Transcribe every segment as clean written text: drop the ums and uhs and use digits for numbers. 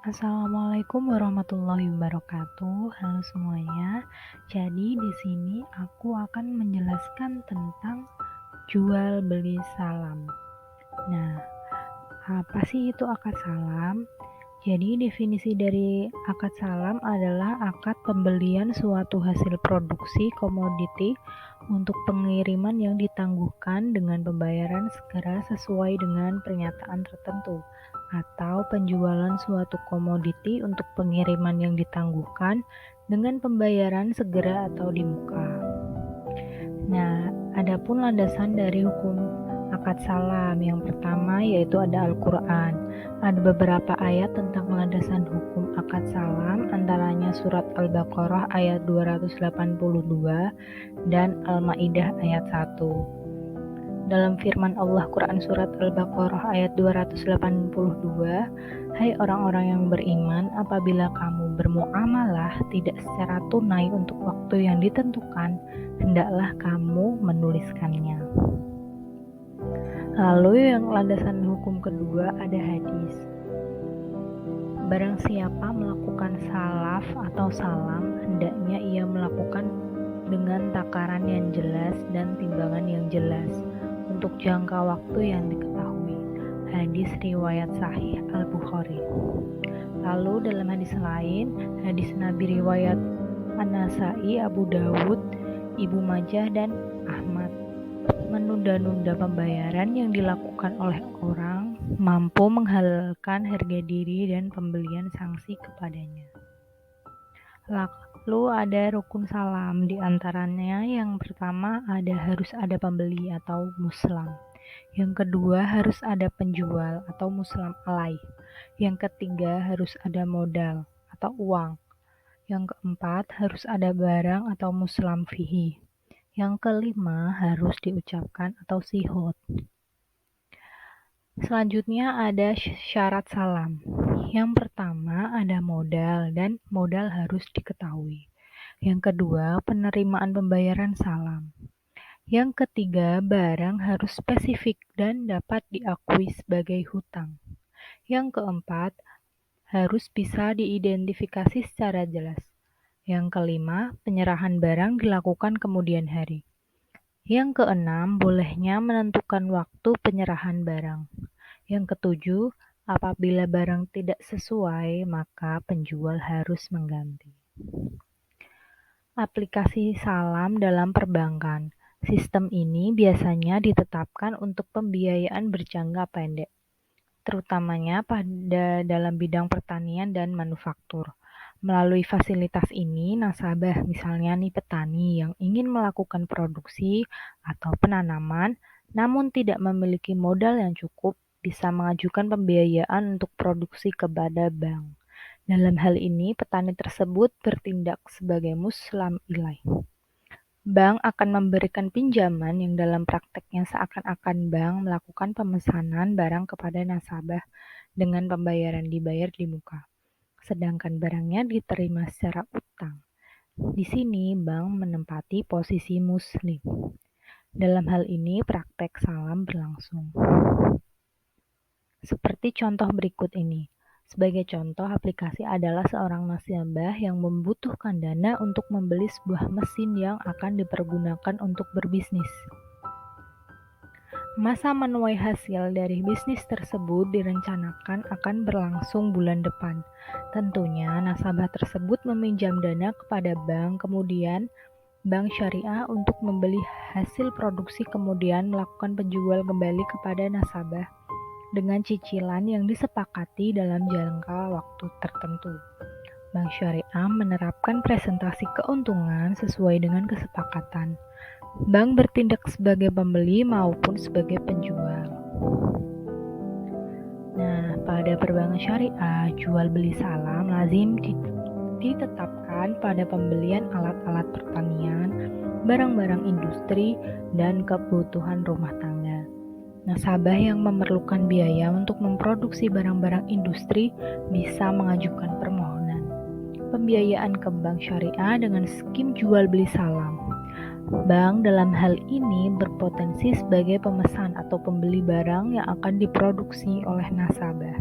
Assalamualaikum warahmatullahi wabarakatuh. Halo semuanya. Jadi di sini aku akan menjelaskan tentang jual beli salam. Nah, apa sih itu akad salam? Jadi definisi dari akad salam adalah akad pembelian suatu hasil produksi komoditi untuk pengiriman yang ditangguhkan dengan pembayaran segera sesuai dengan pernyataan tertentu, atau penjualan suatu komoditi untuk pengiriman yang ditangguhkan dengan pembayaran segera atau di muka. Nah, adapun landasan dari hukum akad salam yang pertama yaitu ada Al-Quran. Ada beberapa ayat tentang landasan hukum akad salam, antaranya surat Al-Baqarah ayat 282 dan Al-Maidah ayat 1. Dalam firman Allah Quran surat Al-Baqarah ayat 282, "Hai orang-orang yang beriman, apabila kamu bermuamalah tidak secara tunai untuk waktu yang ditentukan, hendaklah kamu menuliskannya." Lalu yang landasan hukum kedua ada hadis. Barang siapa melakukan salaf atau salam, hendaknya ia melakukan dengan takaran yang jelas dan timbangan yang jelas untuk jangka waktu yang diketahui. Hadis riwayat Sahih Al-Bukhari. Lalu dalam hadis lain, hadis Nabi riwayat An-Nasai, Abu Dawud, Ibnu Majah dan Ahmad, menunda-nunda pembayaran yang dilakukan oleh orang mampu menghalalkan harga diri dan pembelian sanksi kepadanya. Lalu ada rukun salam, di antaranya yang pertama harus ada pembeli atau muslam. Yang kedua harus ada penjual atau muslam alaih. Yang ketiga harus ada modal atau uang. Yang keempat harus ada barang atau muslam fihi. Yang kelima harus diucapkan atau sihot. Selanjutnya ada syarat salam. Yang pertama ada modal dan modal harus diketahui. Yang kedua penerimaan pembayaran salam. Yang ketiga barang harus spesifik dan dapat diakui sebagai hutang. Yang keempat harus bisa diidentifikasi secara jelas. Yang kelima penyerahan barang dilakukan kemudian hari. Yang keenam bolehnya menentukan waktu penyerahan barang. Yang ketujuh, apabila barang tidak sesuai, maka penjual harus mengganti. Aplikasi salam dalam perbankan. Sistem ini biasanya ditetapkan untuk pembiayaan berjangka pendek, terutamanya pada dalam bidang pertanian dan manufaktur. Melalui fasilitas ini, nasabah, misalnya petani yang ingin melakukan produksi atau penanaman, namun tidak memiliki modal yang cukup, bisa mengajukan pembiayaan untuk produksi kepada bank. Dalam hal ini, petani tersebut bertindak sebagai muslam ilaih. Bank akan memberikan pinjaman yang dalam prakteknya seakan-akan bank melakukan pemesanan barang kepada nasabah dengan pembayaran dibayar di muka, sedangkan barangnya diterima secara utang. Di sini bank menempati posisi muslim. Dalam hal ini praktek salam berlangsung. Seperti contoh berikut ini. Sebagai contoh, aplikasi adalah seorang nasabah yang membutuhkan dana untuk membeli sebuah mesin yang akan dipergunakan untuk berbisnis. Masa menuai hasil dari bisnis tersebut direncanakan akan berlangsung bulan depan. Tentunya nasabah tersebut meminjam dana kepada bank, kemudian bank syariah untuk membeli hasil produksi kemudian melakukan penjual kembali kepada nasabah dengan cicilan yang disepakati dalam jangka waktu tertentu. Bank syariah menerapkan presentasi keuntungan sesuai dengan kesepakatan. Bank bertindak sebagai pembeli maupun sebagai penjual. Nah, pada perbankan syariah, jual beli salam lazim ditetapkan pada pembelian alat-alat pertanian, barang-barang industri, dan kebutuhan rumah tangga. Nasabah yang memerlukan biaya untuk memproduksi barang-barang industri bisa mengajukan permohonan pembiayaan ke bank syariah dengan skim jual beli salam. Bank dalam hal ini berpotensi sebagai pemesan atau pembeli barang yang akan diproduksi oleh nasabah.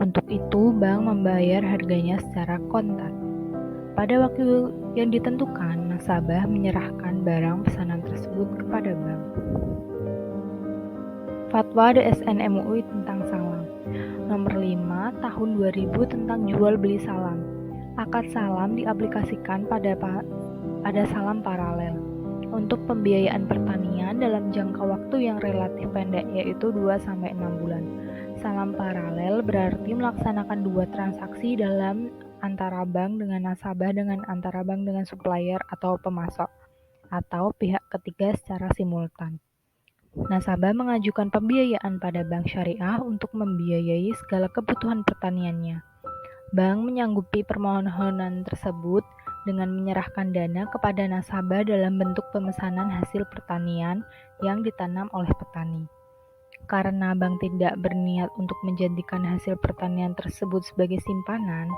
Untuk itu, bank membayar harganya secara kontan. Pada waktu yang ditentukan, nasabah menyerahkan barang pesanan tersebut kepada bank. Fatwa DSN MUI tentang salam. Nomor 5 Tahun 2000 tentang jual beli salam. Akad salam diaplikasikan pada salam paralel untuk pembiayaan pertanian dalam jangka waktu yang relatif pendek, yaitu 2-6 bulan. Salam paralel berarti melaksanakan dua transaksi dalam antara bank dengan nasabah dengan antara bank dengan supplier atau pemasok atau pihak ketiga secara simultan. Nasabah mengajukan pembiayaan pada bank syariah untuk membiayai segala kebutuhan pertaniannya. Bank menyanggupi permohonan tersebut dengan menyerahkan dana kepada nasabah dalam bentuk pemesanan hasil pertanian yang ditanam oleh petani. Karena bank tidak berniat untuk menjadikan hasil pertanian tersebut sebagai simpanan,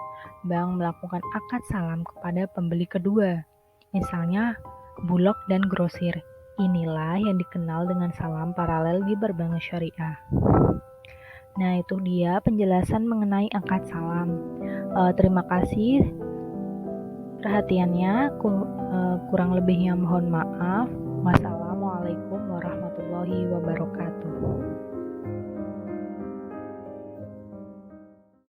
bank melakukan akad salam kepada pembeli kedua, misalnya bulog dan grosir. Inilah yang dikenal dengan salam paralel di berbagai syariah. Nah, itu dia penjelasan mengenai akad salam. Terima kasih perhatiannya. Kurang lebihnya mohon maaf. Wassalamualaikum warahmatullahi wabarakatuh.